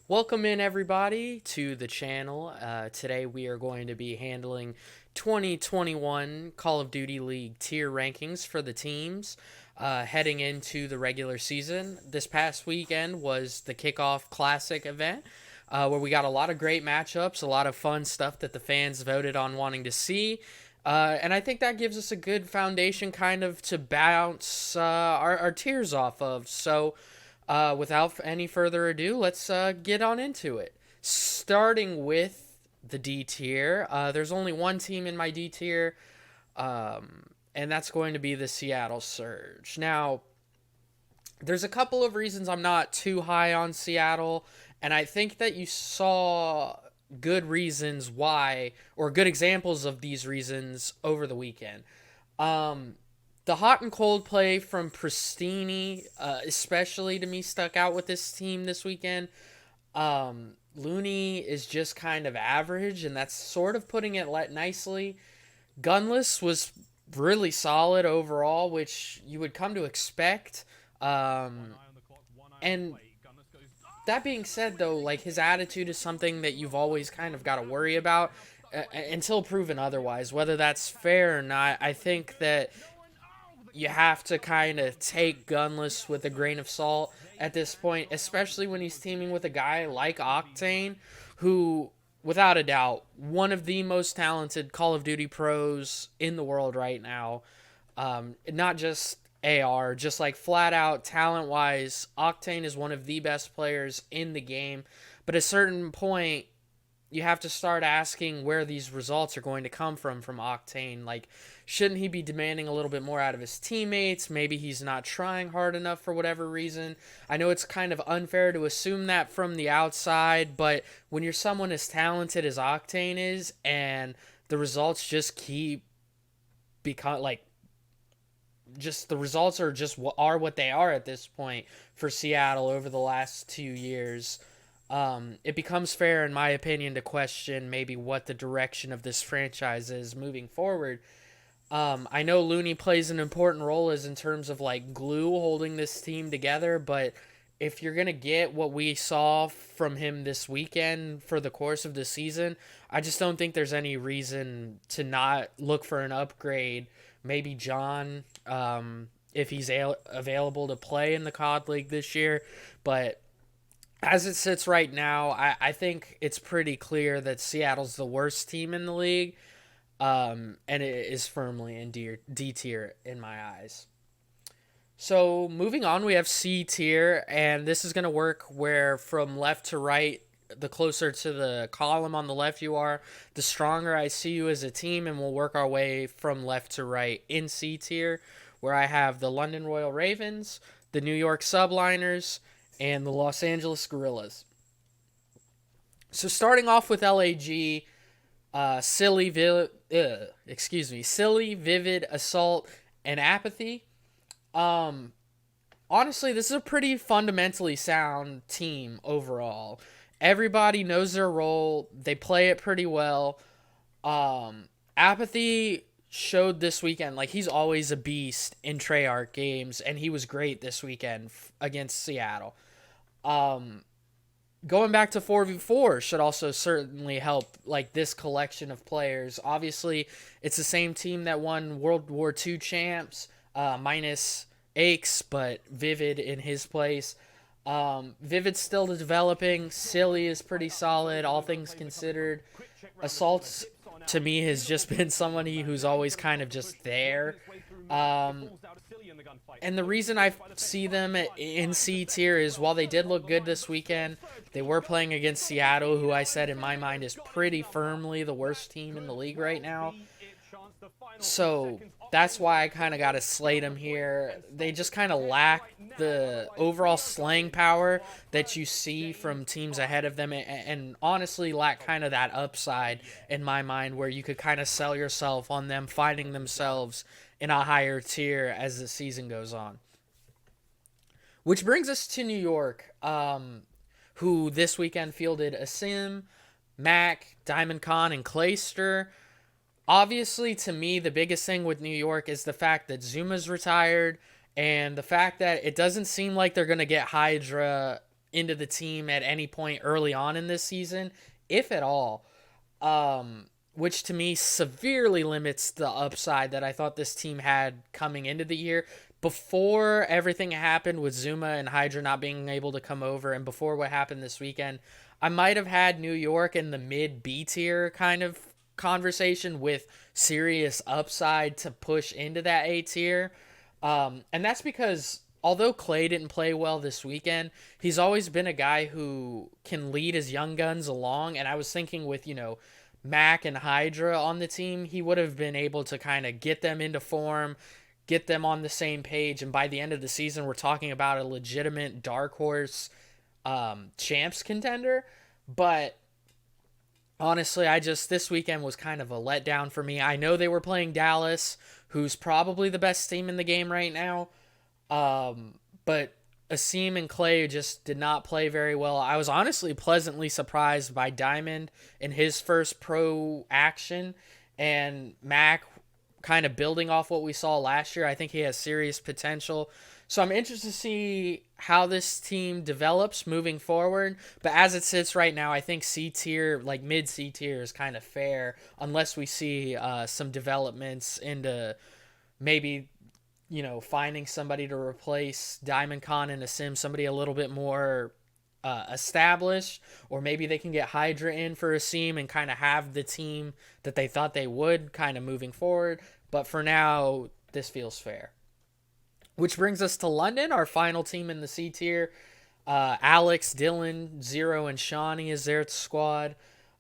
Welcome in, everybody, to the channel. Today we are going to be handling 2021 Call of Duty League tier rankings for the teams heading into the regular season. This past weekend was the Kickoff Classic event, where we got a lot of great matchups, a lot of fun stuff that the fans voted on wanting to see. And I think that gives us a good foundation kind of to bounce our tiers off of. So, without any further ado, let's get on into it. Starting with the D tier, there's only one team in my D tier, and that's going to be the Seattle Surge. Now, there's a couple of reasons I'm not too high on Seattle, and I think that you saw good reasons why, or good examples of these reasons over the weekend. Um, the hot and cold play from Pristini, especially to me, stuck out with this team this weekend. Looney is just kind of average, and that's sort of putting it nicely. Gunless was really solid overall, which you would come to expect. And that being said, though, like his attitude is something that you've always kind of got to worry about until proven otherwise. Whether that's fair or not, I think that you have to kind of take Gunless with a grain of salt at this point, especially when he's teaming with a guy like Octane, who, without a doubt, one of the most talented Call of Duty pros in the world right now. Not just AR, just like flat out talent wise, Octane is one of the best players in the game. But at a certain point, you have to start asking where these results are going to come from Octane. Like, shouldn't he be demanding a little bit more out of his teammates? Maybe he's not trying hard enough for whatever reason. I know it's kind of unfair to assume that from the outside, but when you're someone as talented as Octane is, and the results just keep become like just the results are just what they are at this point for Seattle over the last 2 years. It becomes fair, in my opinion, to question maybe what the direction of this franchise is moving forward. I know Looney plays an important role as in terms of like glue holding this team together, but if you're gonna get what we saw from him this weekend for the course of the season, I just don't think there's any reason to not look for an upgrade. Maybe John, if he's available to play in the COD League this year, but as it sits right now, I think it's pretty clear that Seattle's the worst team in the league, and it is firmly in D tier in my eyes. So moving on, we have C tier, and this is going to work where from left to right, the closer to the column on the left you are, the stronger I see you as a team, and we'll work our way from left to right in C tier, where I have the London Royal Ravens, the New York Subliners, and the Los Angeles Gorillas. So starting off with LAG, silly, vivid, assault, and apathy. Um, Honestly, this is a pretty fundamentally sound team overall. Everybody knows their role. They play it pretty well. Apathy showed this weekend like he's always a beast in Treyarch games, and he was great this weekend against Seattle. Um, Going back to 4v4 should also certainly help like this collection of players. Obviously, it's the same team that won World War II champs, minus Aches, but Vivid in his place. Vivid's still developing. Silly is pretty solid, all things considered. Assaults, to me, has just been somebody who's always kind of just there. Um, and the reason I see them in C tier is while they did look good this weekend, they were playing against Seattle, who I said in my mind is pretty firmly the worst team in the league right now. So that's why I kind of got to slate them here. They just kind of lack the overall slaying power that you see from teams ahead of them, and honestly lack kind of that upside in my mind where you could kind of sell yourself on them finding themselves in a higher tier as the season goes on. Which brings us to New York, who this weekend fielded Asim, Mac, Diamond Khan, and Clayster. Obviously, to me, the biggest thing with New York is the fact that Zuma's retired and the fact that it doesn't seem like they're going to get Hydra into the team at any point early on in this season, if at all, which to me severely limits the upside that I thought this team had coming into the year. Before everything happened with Zuma and Hydra not being able to come over, and before what happened this weekend, I might have had New York in the mid B tier kind of conversation with serious upside to push into that A tier. And that's because although Clay didn't play well this weekend, he's always been a guy who can lead his young guns along. And I was thinking with, Mac and Hydra on the team, he would have been able to kind of get them into form, get them on the same page. And by the end of the season, we're talking about a legitimate dark horse champs contender. But honestly, this weekend was kind of a letdown for me. I know they were playing Dallas, who's probably the best team in the game right now. But Asim and Clay just did not play very well. I was honestly pleasantly surprised by Diamond in his first pro action, and Mac kind of building off what we saw last year. I think he has serious potential. So I'm interested to see how this team develops moving forward. But as it sits right now, I think C tier, like mid C tier, is kind of fair unless we see some developments into maybe finding somebody to replace Diamond Khan and Asim, somebody a little bit more established, or maybe they can get Hydra in for Asim and kind of have the team that they thought they would kind of moving forward. But for now, this feels fair. Which brings us to London, our final team in the C tier. Alex, Dylan, Zero, and Shawnee is their squad.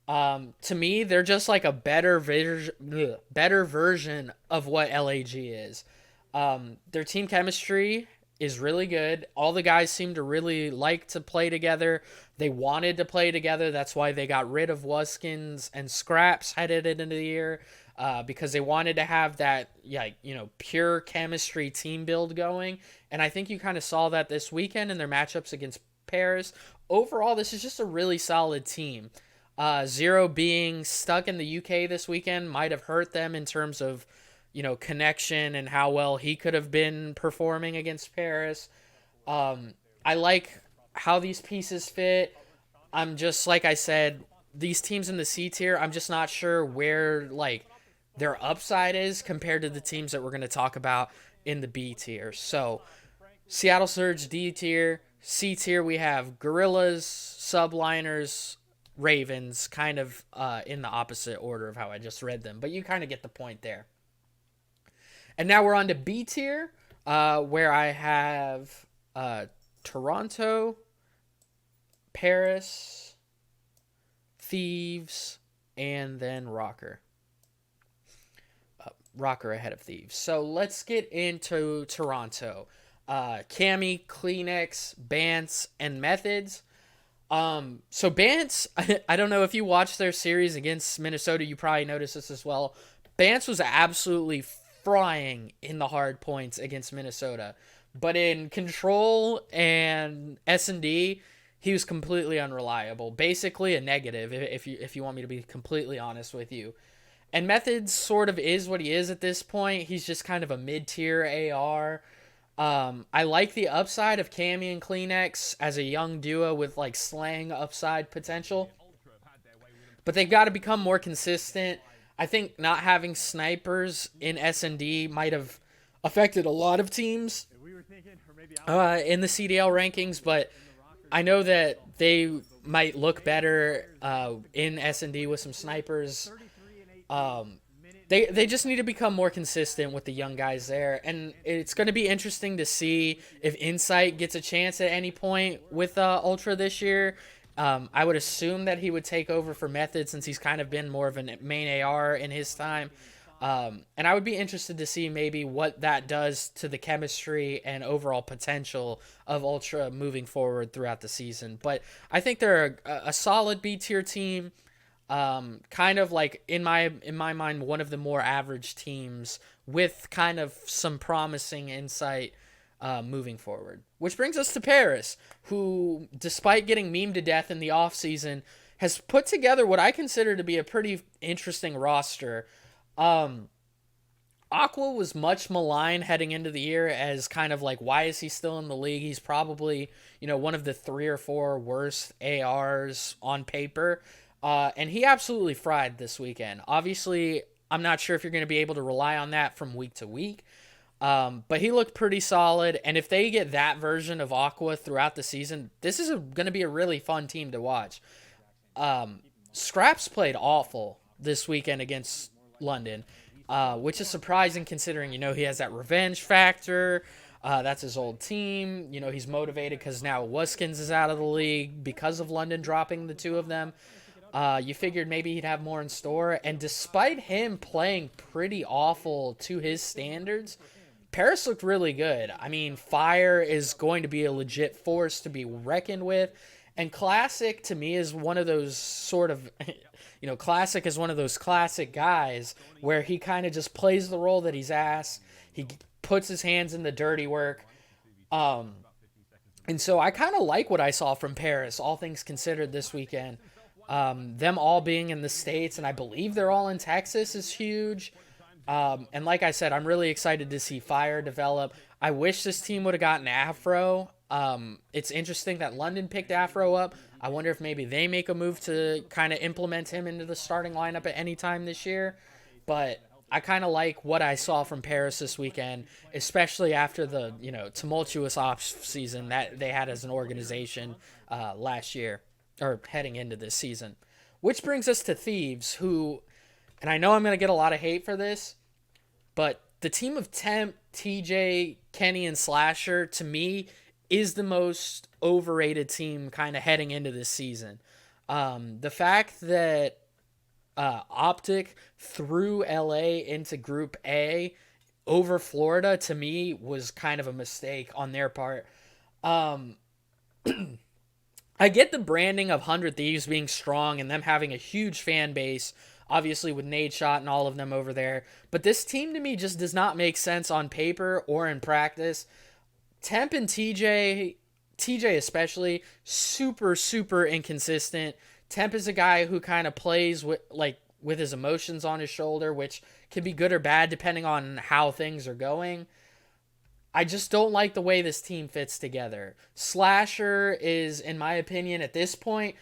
To me, they're just like a better version of what LAG is. Their team chemistry is really good. All the guys seem to really like to play together. They wanted to play together. That's why they got rid of Wuskins and Scraps headed into the year, because they wanted to have that, pure chemistry team build going. And I think you kind of saw that this weekend in their matchups against Paris. Overall, this is just a really solid team. Zero being stuck in the UK this weekend might have hurt them in terms of connection and how well he could have been performing against Paris. I like how these pieces fit. I'm just, like I said, these teams in the C tier, I'm just not sure where, their upside is compared to the teams that we're going to talk about in the B tier. So, Seattle Surge, D tier. C tier, we have Gorillas, Subliners, Ravens, kind of in the opposite order of how I just read them. But you kind of get the point there. And now we're on to B tier, where I have Toronto, Paris, Thieves, and then Rocker. Rocker ahead of Thieves. So let's get into Toronto. Cammy, Kleenex, Bance, and Methods. So Bance, I don't know if you watched their series against Minnesota, you probably noticed this as well. Bance was absolutely frying in the hard points against Minnesota, but in control and S&D, he was completely unreliable. Basically a negative, if you want me to be completely honest with you. And Methods sort of is what he is at this point. He's just kind of a mid-tier AR. I like the upside of Cammy and Kleenex as a young duo with slang upside potential, but they've got to become more consistent. I think not having snipers in S&D might have affected a lot of teams in the CDL rankings, but I know that they might look better in S&D with some snipers. They just need to become more consistent with the young guys there, and it's going to be interesting to see if Insight gets a chance at any point with Ultra this year. I would assume that he would take over for Method since he's kind of been more of a main AR in his time. And I would be interested to see maybe what that does to the chemistry and overall potential of Ultra moving forward throughout the season. But I think they're a solid B tier team. Kind of in my mind, one of the more average teams with kind of some promising insight moving forward. Which brings us to Paris, who, despite getting memed to death in the offseason, has put together what I consider to be a pretty interesting roster. Aqua was much maligned heading into the year as kind of like, why is he still in the league? He's probably, one of the 3 or 4 worst ARs on paper. And he absolutely fried this weekend. Obviously, I'm not sure if you're going to be able to rely on that from week to week. But he looked pretty solid. And if they get that version of Aqua throughout the season, this is going to be a really fun team to watch. Scraps played awful this weekend against London, which is surprising considering, he has that revenge factor. That's his old team. He's motivated because now Wuskins is out of the league because of London dropping the 2 of them. You figured maybe he'd have more in store. And despite him playing pretty awful to his standards, Paris looked really good. I mean, Fire is going to be a legit force to be reckoned with. And Classic, to me, is one of those sort of, Classic is one of those classic guys where he kind of just plays the role that he's asked. He puts his hands in the dirty work. And so I kind of like what I saw from Paris, all things considered, this weekend. Them all being in the States, and I believe they're all in Texas, is huge. And like I said, I'm really excited to see Fire develop. I wish this team would have gotten Afro. It's interesting that London picked Afro up. I wonder if maybe they make a move to kind of implement him into the starting lineup at any time this year. But I kind of like what I saw from Paris this weekend, especially after the, tumultuous off season that they had as an organization last year, or heading into this season. Which brings us to Thieves, who, and I know I'm going to get a lot of hate for this, but the team of Temp, TJ, Kenny, and Slasher, to me, is the most overrated team kind of heading into this season. The fact that Optic threw LA into Group A over Florida, to me, was kind of a mistake on their part. I get the branding of 100 Thieves being strong and them having a huge fan base, obviously with Nade Shot and all of them over there. But this team to me just does not make sense on paper or in practice. Temp and TJ especially, super, super inconsistent. Temp is a guy who kind of plays with his emotions on his shoulder, which can be good or bad depending on how things are going. I just don't like the way this team fits together. Slasher is, in my opinion, at this point,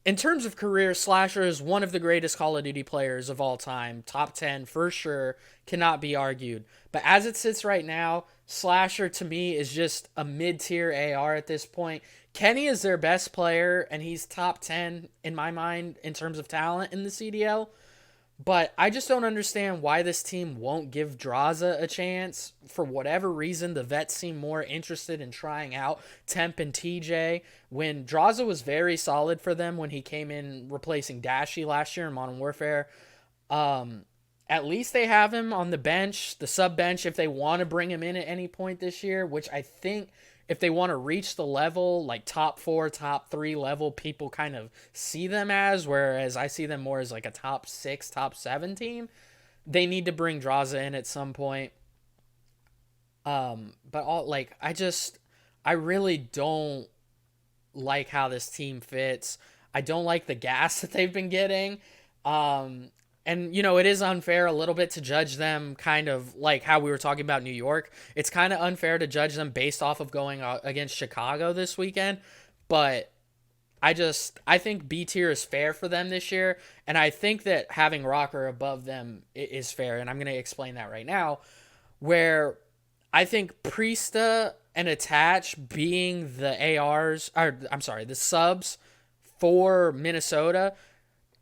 in terms of career, Slasher is one of the greatest Call of Duty players of all time. Top 10 for sure, cannot be argued. But as it sits right now, Slasher to me is just a mid-tier AR at this point. Kenny is their best player, and he's top 10 in my mind in terms of talent in the CDL. But I just don't understand why this team won't give Draza a chance. For whatever reason, the vets seem more interested in trying out Temp and TJ. When Draza was very solid for them when he came in replacing Dashy last year in Modern Warfare. At least they have him on the bench, the sub bench, if they want to bring him in at any point this year, which I think if they want to reach the level, like top 4, top 3 level, people kind of see them as, whereas I see them more as like a top 6, top 7 team. They need to bring Draza in at some point. I really don't like how this team fits. I don't like the gas that they've been getting. And, it is unfair a little bit to judge them kind of like how we were talking about New York. It's kind of unfair to judge them based off of going against Chicago this weekend. But I think B tier is fair for them this year. And I think that having Rocker above them is fair. And I'm going to explain that right now. Where I think Priesta and Attach being the subs for Minnesota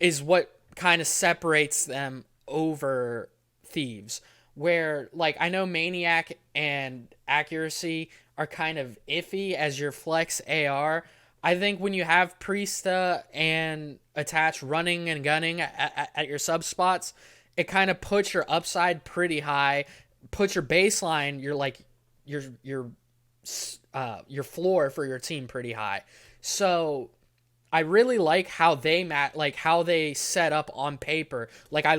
is what kind of separates them over Thieves, where I know Maniac and Accuracy are kind of iffy as your flex AR. I think when you have Priesta and Attach running and gunning at your sub spots, it kind of puts your upside pretty high, puts your baseline, your floor for your team pretty high. So I really like how they set up on paper. I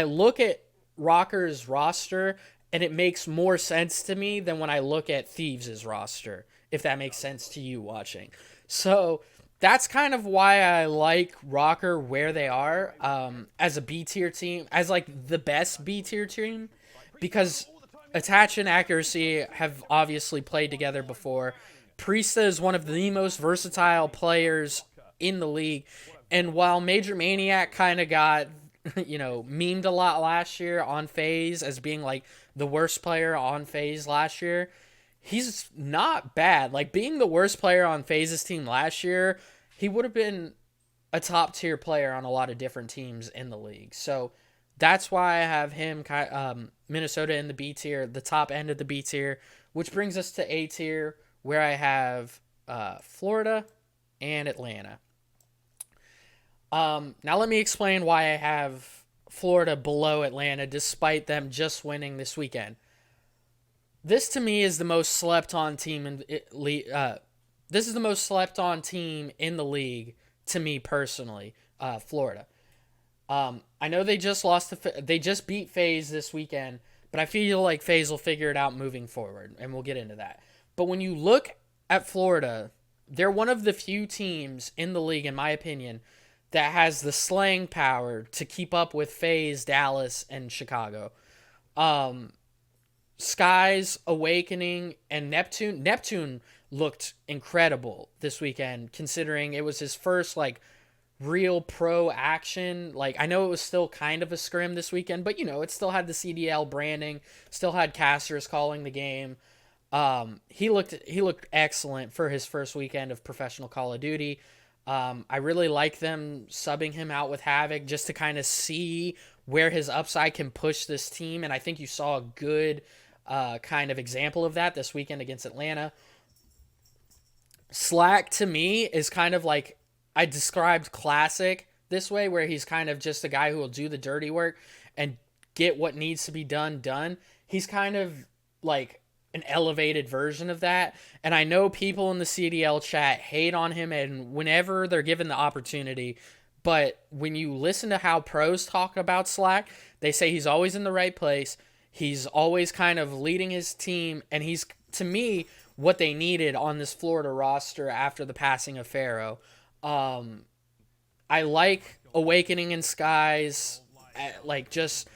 look at Rocker's roster and it makes more sense to me than when I look at Thieves' roster, if that makes sense to you watching. So that's kind of why I like Rocker where they are, as a B tier team, as like the best B tier team, because Attach and Accuracy have obviously played together before. Priesta is one of the most versatile players in the league, and while Major Maniac kind of got memed a lot last year on FaZe as being like the worst player on FaZe last year, he's not bad. Like being the worst player on FaZe's team last year, he would have been a top tier player on a lot of different teams in the league. So that's why I have him, Minnesota in the B tier, the top end of the B tier, which brings us to A tier, where I have Florida and Atlanta. Now let me explain why I have Florida below Atlanta, despite them just winning this weekend. This to me is the most slept on team this is the most slept on team in the league to me personally. Florida. I know they just they just beat FaZe this weekend, but I feel like FaZe will figure it out moving forward, and we'll get into that. But when you look at Florida, they're one of the few teams in the league, in my opinion, that has the slaying power to keep up with FaZe, Dallas, and Chicago. Skies, Awakening, and Neptune. Neptune looked incredible this weekend, considering it was his first real pro action. Like, I know it was still kind of a scrim this weekend, but it still had the CDL branding, still had casters calling the game. He looked excellent for his first weekend of professional Call of Duty. I really like them subbing him out with Havoc just to kind of see where his upside can push this team, and I think you saw a good kind of example of that this weekend against Atlanta. Slack, to me, is kind of like I described Classic this way, where he's kind of just a guy who will do the dirty work and get what needs to be done. He's kind of like an elevated version of that. And I know people in the CDL chat hate on him, and whenever they're given the opportunity, but when you listen to how pros talk about Slack, they say he's always in the right place. He's always kind of leading his team, and he's, to me, what they needed on this Florida roster after the passing of Pharaoh. I like Awakening and Skies, like just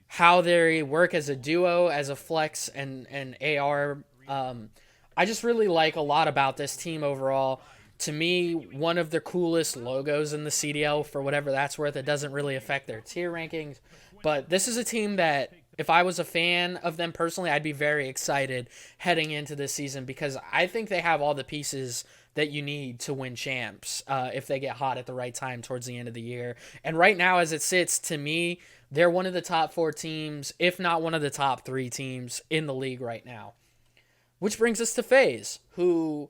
how they work as a duo, as a flex and AR. I just really like a lot about this team overall. To me, one of the coolest logos in the CDL, for whatever that's worth. It doesn't really affect their tier rankings, but this is a team that, if I was a fan of them personally, I'd be very excited heading into this season, because I think they have all the pieces that you need to win champs if they get hot at the right time towards the end of the year. And right now, as it sits, to me, they're one of the top 4 teams, if not one of the top 3 teams in the league right now. Which brings us to FaZe, who,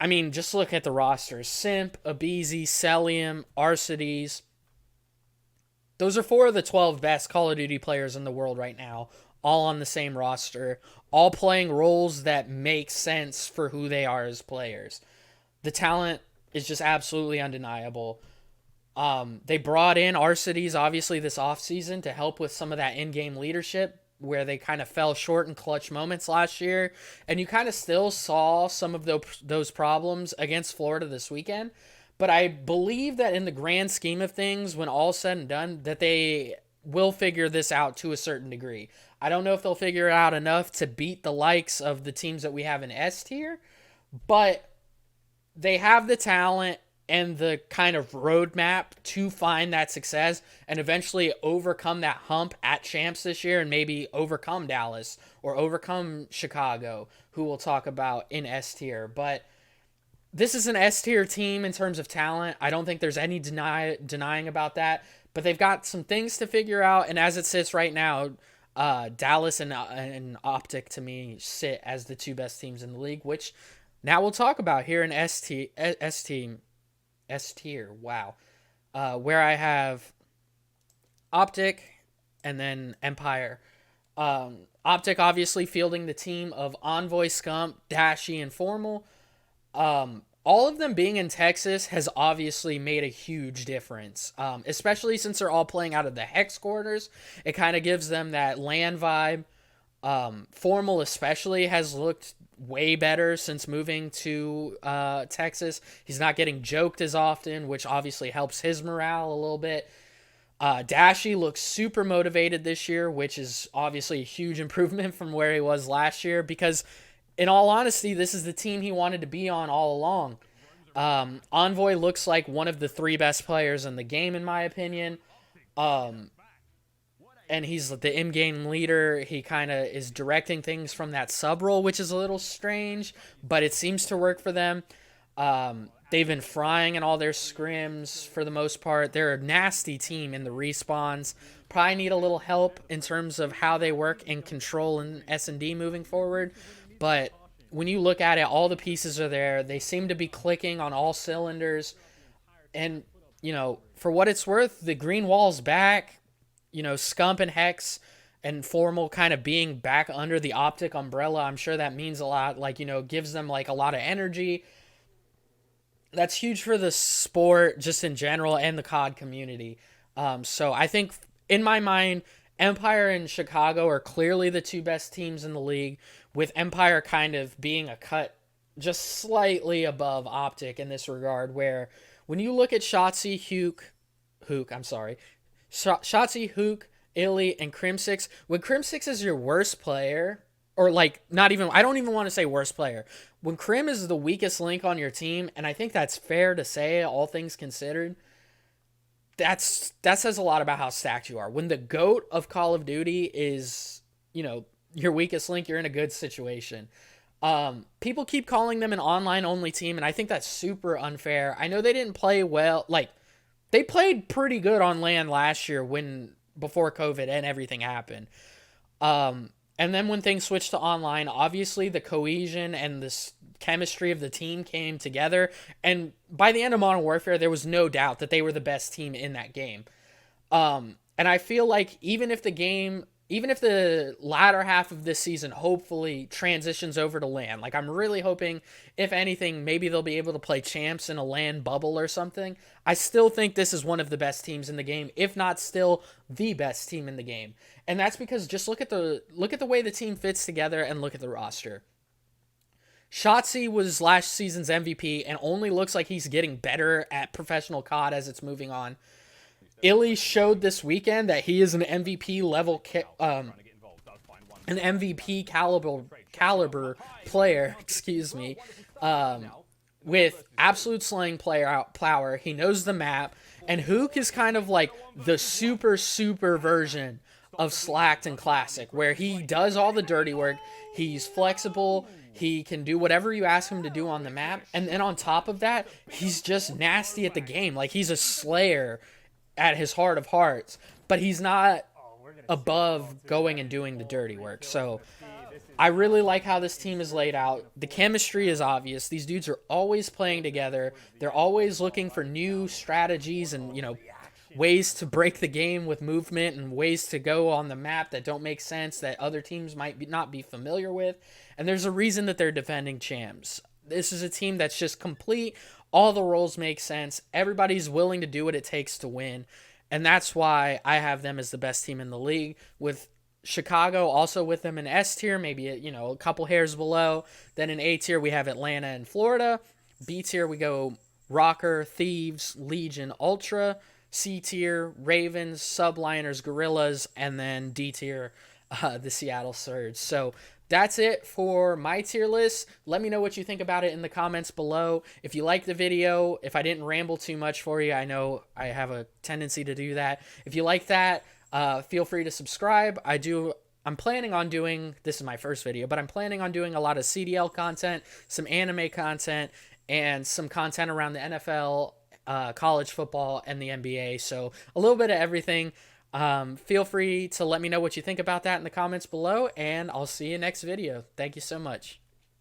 I mean, just look at the rosters. Simp, Abizi, Celium, Arcides. Those are 4 of the 12 best Call of Duty players in the world right now, all on the same roster, all playing roles that make sense for who they are as players. The talent is just absolutely undeniable. They brought in Arcides, obviously, this offseason to help with some of that in-game leadership, where they kind of fell short in clutch moments last year. And you kind of still saw some of those problems against Florida this weekend. But I believe that in the grand scheme of things, when all's said and done, that they will figure this out to a certain degree. I don't know if they'll figure it out enough to beat the likes of the teams that we have in S tier, but they have the talent and the kind of roadmap to find that success and eventually overcome that hump at champs this year, and maybe overcome Dallas or overcome Chicago, who we'll talk about in S tier. But this is an S tier team in terms of talent. I don't think there's any denying about that. But they've got some things to figure out. And as it sits right now, Dallas and Optic, to me, sit as the 2 best teams in the league, which now we'll talk about here in S tier. Wow. Where I have Optic and then Empire. Optic obviously fielding the team of Envoy, Scump, Dashy, and Formal. All of them being in Texas has obviously made a huge difference, especially since they're all playing out of the Hex quarters. It kind of gives them that land vibe. Formal especially has looked way better since moving to Texas. He's not getting joked as often, which obviously helps his morale a little bit. Dashy looks super motivated this year, which is obviously a huge improvement from where he was last year because, in all honesty, this is the team he wanted to be on all along. Envoy looks like one of the three best players in the game, in my opinion. Um, and he's the in-game leader. He kind of is directing things from that sub role, which is a little strange, but it seems to work for them. They've been frying in all their scrims for the most part. They're a nasty team in the respawns. Probably need a little help in terms of how they work in control and S&D moving forward. But when you look at it, all the pieces are there. They seem to be clicking on all cylinders. And, for what it's worth, the green wall's back. Scump and Hex and Formal kind of being back under the Optic umbrella, I'm sure that means a lot. Gives them a lot of energy. That's huge for the sport just in general and the COD community. So I think in my mind, Empire and Chicago are clearly the two best teams in the league, with Empire kind of being a cut just slightly above Optic in this regard, where when you look at Shotzi, Shotzi, Hook, Illy, and Crimsix, when Crimsix is your worst player, or not even, I don't even want to say worst player, when Crim is the weakest link on your team, and I think that's fair to say, all things considered, that says a lot about how stacked you are. When the GOAT of Call of Duty is, your weakest link, you're in a good situation. People keep calling them an online-only team, and I think that's super unfair. I know they didn't play well. They played pretty good on LAN last year before COVID and everything happened. And then when things switched to online, obviously the cohesion and the chemistry of the team came together. And by the end of Modern Warfare, there was no doubt that they were the best team in that game. And I feel like even if the latter half of this season hopefully transitions over to LAN, I'm really hoping, if anything, maybe they'll be able to play champs in a LAN bubble or something. I still think this is one of the best teams in the game, if not still the best team in the game. And that's because just look at the way the team fits together and look at the roster. Shotzi was last season's MVP and only looks like he's getting better at professional COD as it's moving on. Illy showed this weekend that he is an MVP level, an MVP caliber player, with absolute slaying player power. He knows the map, and Hook is kind of like the super version of Slacked and Classic, where he does all the dirty work. He's flexible. He can do whatever you ask him to do on the map, and then on top of that, he's just nasty at the game. He's a slayer at his heart of hearts, but he's not above going and doing the dirty work. So I really like how this team is laid out. The chemistry is obvious. These dudes are always playing together. They're always looking for new strategies and, ways to break the game with movement and ways to go on the map that don't make sense, that other teams might not be familiar with. And there's a reason that they're defending champs. This is a team that's just complete. All the roles make sense. Everybody's willing to do what it takes to win. And that's why I have them as the best team in the league, with Chicago also with them in S tier, maybe a couple hairs below. Then in A tier, we have Atlanta and Florida. B tier, we go Rocker, Thieves, Legion, Ultra. C tier, Ravens, Subliners, Gorillas, and then D tier, the Seattle Surge. So that's it for my tier list. Let me know what you think about it in the comments below. If you like the video, if I didn't ramble too much for you, I know I have a tendency to do that. If you like that, feel free to subscribe. I'm planning on doing, this is my first video, but I'm planning on doing a lot of CDL content, some anime content, and some content around the NFL, college football, and the NBA. So a little bit of everything. Feel free to let me know what you think about that in the comments below, and I'll see you next video. Thank you so much.